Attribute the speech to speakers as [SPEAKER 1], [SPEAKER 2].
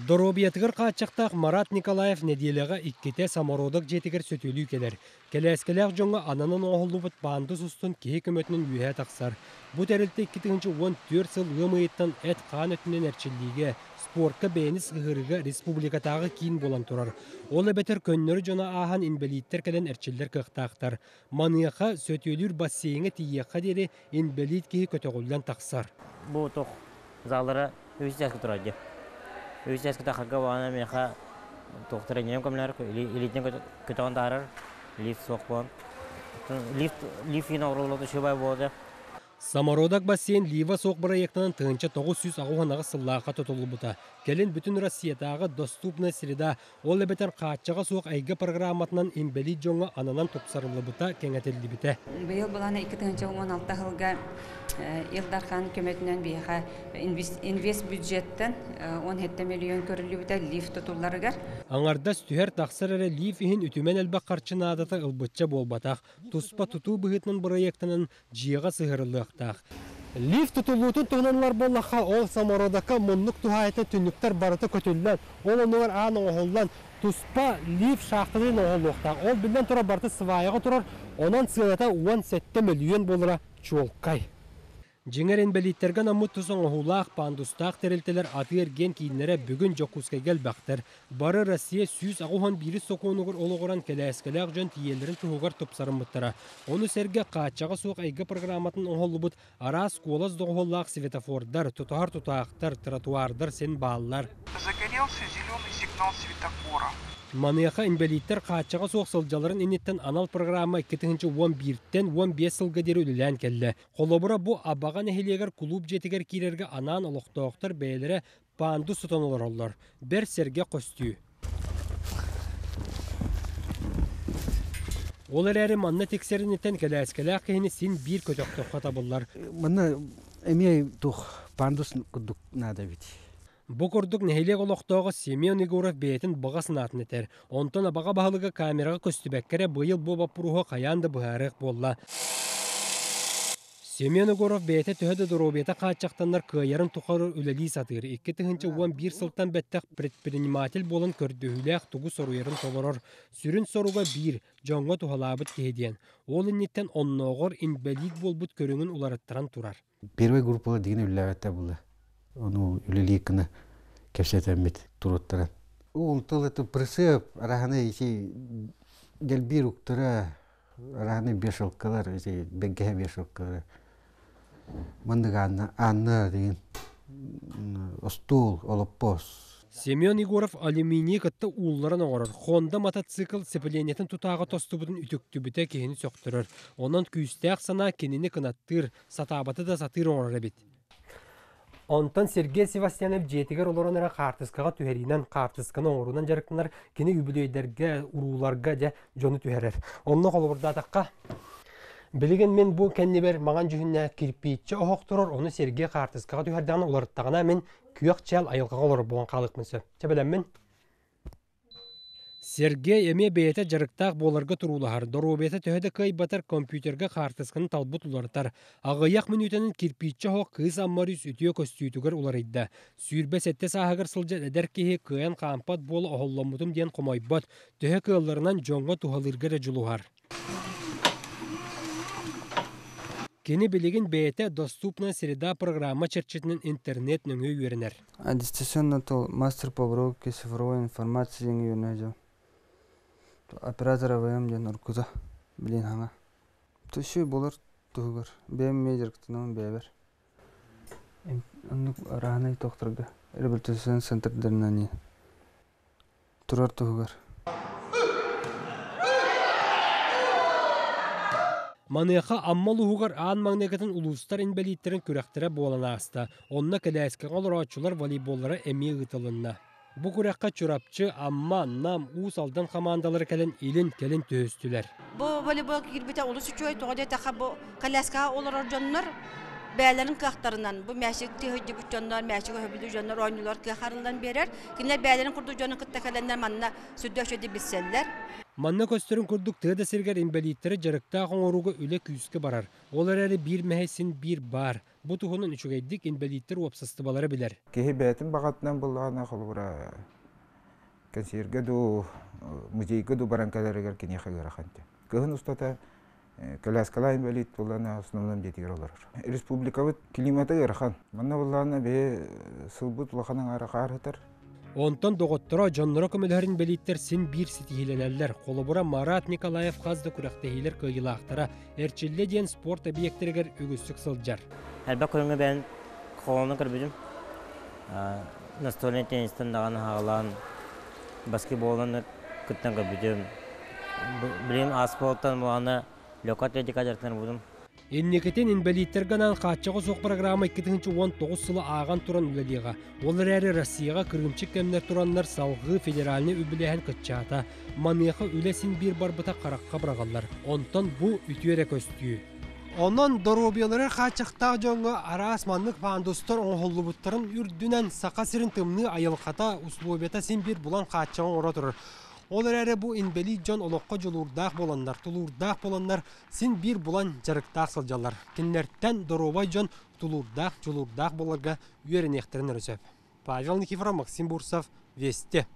[SPEAKER 1] Доробиятыгар каачактак Марат Николаев неделяга иккете самородок жетигер сөтөлүү келер. Келескелек жоңга ананын оғылубыт банды сустун кей көмөтүнүн үйе таксар. Бу тәрілті 2-14 сыл ымыйттан эт қан өтінен әрчілдіге спортка бейініс ғырыға республикатағы кейін болан тұрар. Ол әбетер көннөрі жона ахан инбелиттер кәлен әрчілдер кықтақтар. Маныяқа сөтөлүр бассейіңі тиеқа дері инбелит кейі көтеғылдан тақсар.
[SPEAKER 2] Бу тоқ залары өз тұрады. Өз әскіті қарға бағана меха тоқтыры нем көмілер, елетен көтіған дарыр, лифт соқ болан. Лифт ен ауырылады шыбай болды.
[SPEAKER 1] Самородак бассейн Лива соқ проектінің тыңынча 900 ағуғанағы сыллаға тұтылы бұта. Келін бүтін Россиятағы доступна среда ол әбетер қаатчаға соқ әйгі программатынан инбелит жоңға ананан топсарылы бұта кәңәтелді біті.
[SPEAKER 3] Бейіл боланы 2016 жылға Илдархан көметінен бейіға инвест бюджеттен 17 миллион көрілі біті лифт тұтуларығар.
[SPEAKER 1] Аңарда стүйер тақсыр әрі лифт ехін үтімен әлбақ қарчына адаты ұлбытча болбатақ. Туспа тұту бұғытының проектінің жиға сығырылы Лифт тұтылуытын тұғынанлар боллаға ол самородаққа мұнлық тұхайты түніктер барыты көтілден. Ол онығар ағын оғылдан туспа лифт шақтығын оғылуқтақ. Ол білден тұра барты сывайығы тұрар, онан сығылата 17 миллион болыра чуолқай. Жеңерен бәлиттерген амыт тұсын оғылақ, пандустақ тәрілтелер аты ерген кейінлері бүгін жоқускай гәл бақтыр. Бары Россия сүйіз ағуған бірі соқуынығыр олығыран кәләскәләқ жөн тиелерін тұғығар тұпсарын бұттыра. Оны сәрге қаатчаға соқ әйгі программатын оғылы бұд, арас қолаз доғылақ светофордар, тұтағар-тұтақтар, тротуардар сен бағылар.
[SPEAKER 4] Загорелся зеленый сигнал светофора.
[SPEAKER 1] Маныяқа инбелиттер қаатчаға соқ сылжаларын инеттен анал программа 2011-тен 15 сылға дері үлілән келді. Қолобыра бұ абаған әхелегер клуб жетігер кейлерге анан олықтауқтар бәйлері банды сұтанылар олар. Бір серге қостүй. Олар әрі манна тексерінеттен кәләскәләқ кейіні сен бір көтөқтоққа табылар.
[SPEAKER 5] Манна әмей тұқ бандыс күдік нада бейді.
[SPEAKER 1] Бұ күрдік нәхелек олықтауғы Семен Егоров бәйтін бұғасын атын етер. Онтан абаға бағылығы камераға көстібәккері бұйыл бұл бапыруғы қаянды бұғарық болла. Семен Егоров бәйті төхеді дұробеті қатшақтанлар көйерін тұқары үләлі сатыр. 2-11 сылтан бәттіқ предприниматель болын көрдігіләқ тұғы соруерін толырыр. Сүрін соруға бір, жоңға тұғалабыт кейден. Ол иннеттен онноғыр инбәлік болбыт көріңін уларыттыран тұрар.
[SPEAKER 5] Первый группаға деген үләвәтті бұлы. Onu üleliyekini kepsetemmet turutturan. Ол тылыты прысып, араханы гел бир уктыра, араханы бешылкалар, бегге бешылкалар. Мандыга анна деген стул, олоппос.
[SPEAKER 1] Семен Егоров алюминий кытты улларын оғырыр. Хонда мотоцикл сцеплениетін тұтағы тостыбытын үтіктүбіті кейіні соқтырыр. Онан күйістәқ сана кенені кынаттыр, сатабаты да сатыр оғырыр бет. Онтан Сергей Севастьянов жетігер оларынара қартысқаға түхерінен қартысқаны оңырынан жарықтынар кені үбілейдерге, ұруларға де жоны түхерер. Онны қолыбырда атаққа білеген мен бұл кәннебер маған жүхінне кірпейтші оғық тұрыр, оны Сергей қартысқаға түхердіғаны оларыттағына мен күйек чәл айылқаға олар болған қалықмынсы. Чәбілем мен? Сергей эме бейті жарықтақ боларға тұрулағар. Доробеті төхеді кай батар компьютерге қартысқаны талбыт улартар. Ағаяқ минутының кирпичі хоқ кыз аммарис үтіе көстүйтігер улар едді. Сүйірбе сәтті сағығыр сылжа әдер кейі кыян қампат болы оғылламытым ден қомайбат. Төхі кылларынан жоңға тухалыргері жылуғар. Кені білеген бейті доступна среда программа черчетінің интернет нөңі үйерінер.
[SPEAKER 6] Дистанционно мастер по обработке цифровой информации жеңі үйерінер. Оператора вайым ден ұркуза білен хаңа. Түші болар тұғығыр. Бәйім мейдеріктінің бәйбір. Онық арағанай тоқтырға. Реабилитацион центрдерінен не. Тұрар тұғығыр.
[SPEAKER 1] Маныяқа аммал ұғығар аң маңнегетін ұлыстар инбелиттерін күрәқтірі болана аста. Онына кәләскен олар ачулар волейболлары әме ғытылынна. Бұ күрәққа чұрапчы амма нам уыс алдан командалары кәлін елін кәлін төөстілер.
[SPEAKER 7] Бұ волейбол кірбіте ұлысы чөй тоғады таққа бұ кәләсқа олар жонлар бәлерін қақтарынан. Бұ мәшік түйді бүт жонлар, мәшік өбілді жонлар, ойнулар қақарылдан берер. Кенлер бәлерін құрды жоны қытта кәлендер манына сүрді өшеді білсәлдер.
[SPEAKER 1] Манна көстөрүн курдук тыда сиргер инвалидтері жарыкта қоңоруға үлі күйіске барар. Олар әрі бір мәхесін бір бар. Бұ тұхының үшігейдік инвалидтер опсысты балары білер.
[SPEAKER 8] Кехе бәтін бағатынан болғана қолуыра консерге ду, музейге ду баранкаларығар кенеха ғырақанты. Кығын ұстата коляскала инвалид болғана основном детігер олар. Республикавыт климаты ғырақан. Манна болғана бе сылбыт лақаның арақа арғытар.
[SPEAKER 1] Онтан доғыттыра жоннора көмілерін белиттер син бір сетихиленелер. Қолыбыра Марат Николаев қазды күрәқтехилер көйілақтара әрчілі ден спорт объекттергер үгістік сылджар.
[SPEAKER 2] Әлбәк көңі бән қолыны кірбедім. Настольный теннистен дағаны хағылан, баскетболын күттен кірбедім. Білем аспорттан болғаны лёк атлетика жарықтан болдым.
[SPEAKER 1] Еннекетен инвалидтерганан қатчығы соқ программа 2019 сылы аған туран үлелеға. Олар әрі Россияға кіргімчік кәмнер туранлар салғы федералны үбілеген күтчата. Манеқы үлесін бір барбыта қараққа бірағалар. Онтан бұл үтіері көстүйі. Онан доробиялары қатчықтағы жоңғы арас манлық пандустар оңғылы бұттарын үрдінен сақа сірін тымны айылқата условията сен бір бұлан қатчығын ора тұрыр. Олар әрі бұл инвалид жон олыққа жолурдақ боландар, тулурдақ боландар, сен бір бұлан жарықтақ сылжалар. Кенлерттен доробай жон тулурдақ, жолурдақ боларға үйерін ектірін өрісіп. Павел Никифоров, Максим Бурсов, Вести.